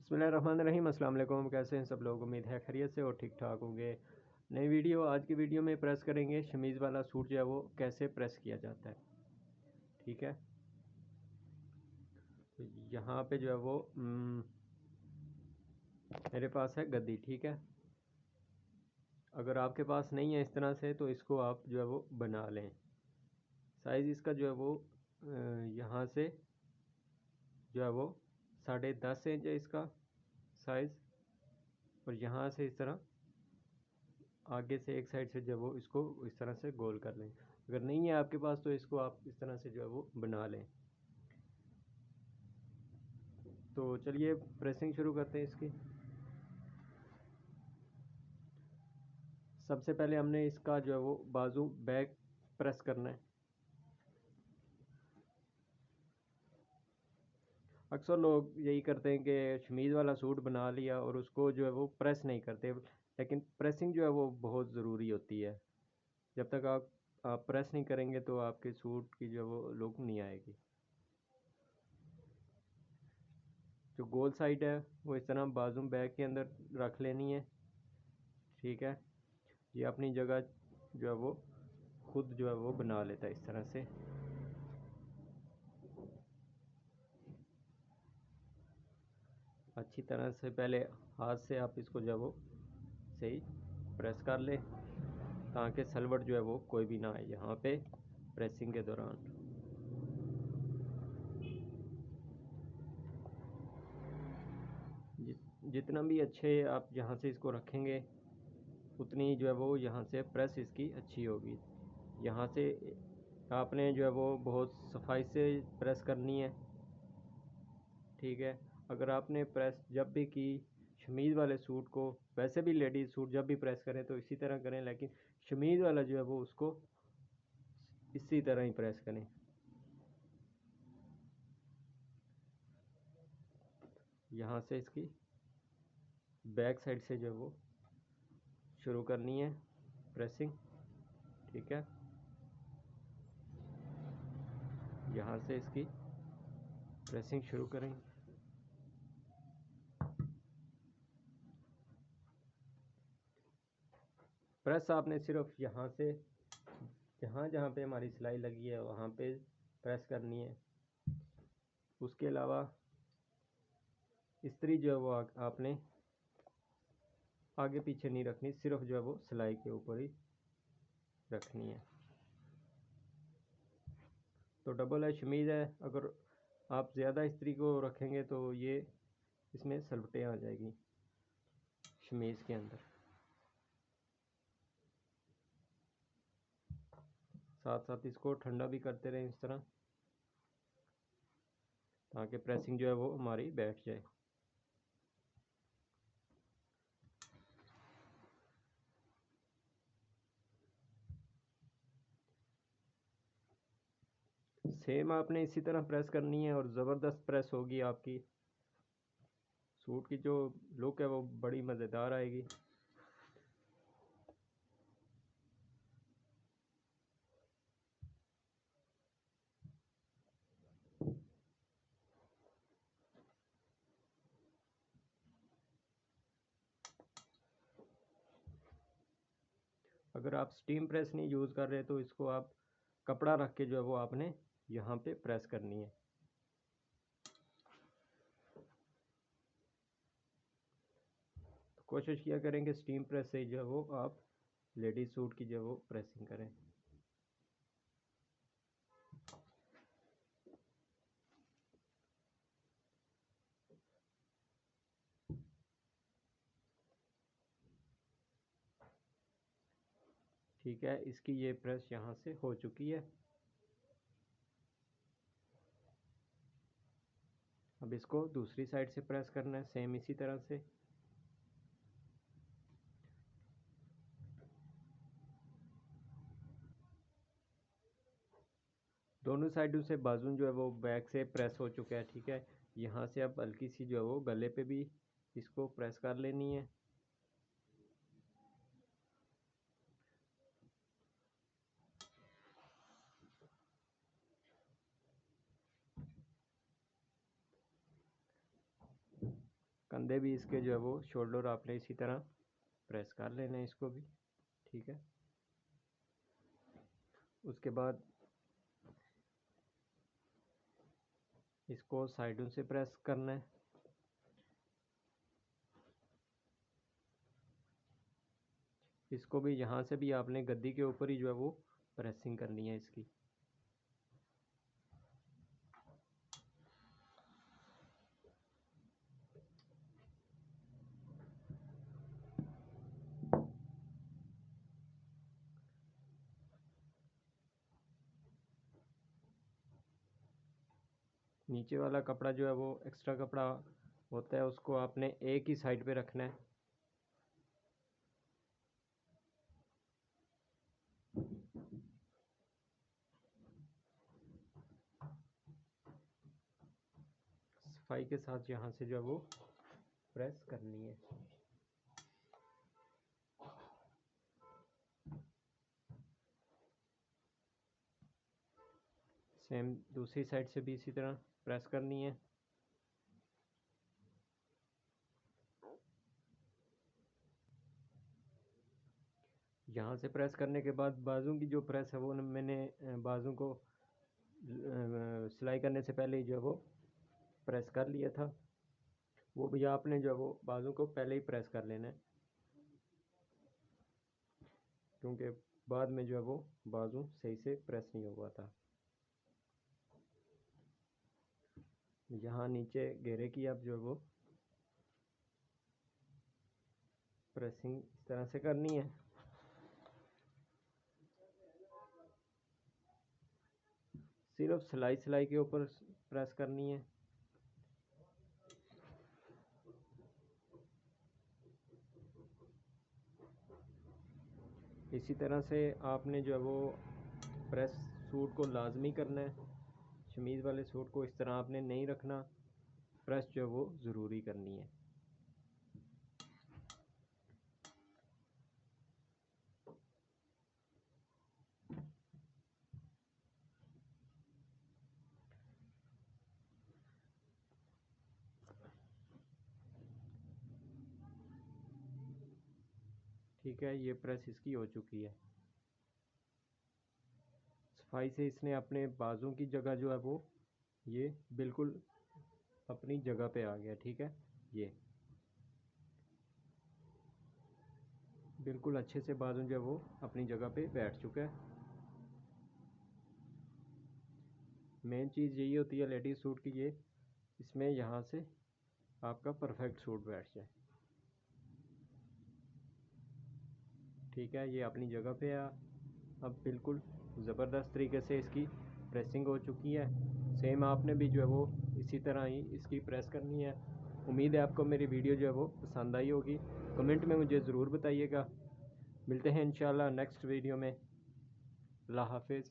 बिस्मिल्लाहिर्रहमानिर्रहीम। अस्सलाम वालेकुम। कैसे हैं सब लोग? उम्मीद है खैरियत से और ठीक ठाक होंगे। नई वीडियो, आज की वीडियो में प्रेस करेंगे शमीज़ वाला सूट जो है वो कैसे प्रेस किया जाता है। ठीक है, तो यहाँ पे जो है वो मेरे पास है गद्दी। ठीक है, अगर आपके पास नहीं है इस तरह से तो इसको आप जो है वो बना लें। साइज़ इसका जो है वो यहाँ से जो है वो 10.5 इंच है इसका साइज़, और यहाँ से इस तरह आगे से एक साइड से जब वो इसको इस तरह से गोल कर लें। अगर नहीं है आपके पास तो इसको आप इस तरह से जो है वो बना लें। तो चलिए प्रेसिंग शुरू करते हैं इसकी। सबसे पहले हमने इसका जो है वो बाजू बैक प्रेस करना है। अक्सर लोग यही करते हैं कि शमीज़ वाला सूट बना लिया और उसको जो है वो प्रेस नहीं करते, लेकिन प्रेसिंग जो है वो बहुत ज़रूरी होती है। जब तक आप प्रेस नहीं करेंगे तो आपके सूट की जो है वो लुक नहीं आएगी। जो गोल साइड है वो इस तरह बाजू बैक के अंदर रख लेनी है। ठीक है, ये अपनी जगह जो है वो खुद जो है वो बना लेता है इस तरह से। अच्छी तरह से पहले हाथ से आप इसको जो है वो सही प्रेस कर ले, ताकि सलवट जो है वो कोई भी ना आए यहाँ पे प्रेसिंग के दौरान। जितना भी अच्छे आप यहाँ से इसको रखेंगे उतनी जो है वो यहाँ से प्रेस इसकी अच्छी होगी। यहाँ से आपने जो है वो बहुत सफाई से प्रेस करनी है। ठीक है, अगर आपने प्रेस जब भी की शमीज़ वाले सूट को, वैसे भी लेडीज़ सूट जब भी प्रेस करें तो इसी तरह करें, लेकिन शमीज़ वाला जो है वो उसको इसी तरह ही प्रेस करें। यहाँ से इसकी बैक साइड से जो है वो शुरू करनी है प्रेसिंग। ठीक है, यहाँ से इसकी प्रेसिंग शुरू करें। प्रेस आपने सिर्फ यहाँ से जहाँ जहाँ पे हमारी सिलाई लगी है वहाँ पे प्रेस करनी है। उसके अलावा इस्त्री जो है वो आपने आगे पीछे नहीं रखनी, सिर्फ जो है वो सिलाई के ऊपर ही रखनी है। तो डबल है शमीज़ है, अगर आप ज़्यादा इस्त्री को रखेंगे तो ये इसमें सलवटें आ जाएगी शमीज़ के अंदर। साथ साथ इसको ठंडा भी करते रहें इस तरह, ताकि प्रेसिंग जो है वो हमारी बैठ जाए। सेम आपने इसी तरह प्रेस करनी है और ज़बरदस्त प्रेस होगी आपकी। सूट की जो लुक है वो बड़ी मज़ेदार आएगी। अगर आप स्टीम प्रेस नहीं यूज़ कर रहे तो इसको आप कपड़ा रख के जो है वो आपने यहाँ पे प्रेस करनी है। तो कोशिश किया करें कि स्टीम प्रेस से जो है वो आप लेडीज सूट की जो है वो प्रेसिंग करें। ठीक है, इसकी ये प्रेस यहाँ से हो चुकी है। अब इसको दूसरी साइड से प्रेस करना है सेम इसी तरह से। दोनों साइडों से बाजू जो है वो बैक से प्रेस हो चुका है। ठीक है, यहाँ से अब हल्की सी जो है वो गले पे भी इसको प्रेस कर लेनी है। कंधे भी इसके जो है वो शोल्डर आपने इसी तरह प्रेस कर लेना है इसको भी, ठीक है। उसके बाद इसको साइडों से प्रेस करना है। इसको भी यहाँ से भी आपने गद्दी के ऊपर ही जो है वो प्रेसिंग करनी है इसकी। नीचे वाला कपड़ा जो है वो एक्स्ट्रा कपड़ा होता है, उसको आपने एक ही साइड पे रखना है। सफाई के साथ यहाँ से जो है वो प्रेस करनी है। सेम दूसरी साइड से भी इसी तरह प्रेस करनी है। यहाँ से प्रेस करने के बाद बाजू की जो प्रेस है वो मैंने बाजू को सिलाई करने से पहले ही जो है वो प्रेस कर लिया था। वो भी आपने जो है वो बाजू को पहले ही प्रेस कर लेना है, क्योंकि बाद में जो है वो बाजू सही से प्रेस नहीं हुआ था। यहाँ नीचे घेरे की आप जो है वो प्रेसिंग इस तरह से करनी है। सिर्फ सिलाई के ऊपर प्रेस करनी है। इसी तरह से आपने जो है वो प्रेस सूट को लाजमी करना है। शमीज़ वाले सूट को इस तरह आपने नहीं रखना, प्रेस जो है वो ज़रूरी करनी है। ठीक है, ये प्रेस इसकी हो चुकी है। सफाई से इसने अपने बाजू की जगह जो है वो ये बिल्कुल अपनी जगह पे आ गया, ठीक है। ये बिल्कुल अच्छे से बाजू जो है वो अपनी जगह पे बैठ चुका है। मेन चीज़ यही होती है लेडीज़ सूट की, ये इसमें यहाँ से आपका परफेक्ट सूट बैठ जाए, ठीक है। ये अपनी जगह पे है। अब बिल्कुल ज़बरदस्त तरीके से इसकी प्रेसिंग हो चुकी है। सेम आपने भी जो है वो इसी तरह ही इसकी प्रेस करनी है। उम्मीद है आपको मेरी वीडियो जो है वो पसंद आई होगी। कमेंट में मुझे ज़रूर बताइएगा। मिलते हैं इंशाल्लाह नेक्स्ट वीडियो में। अल्लाह हाफिज़।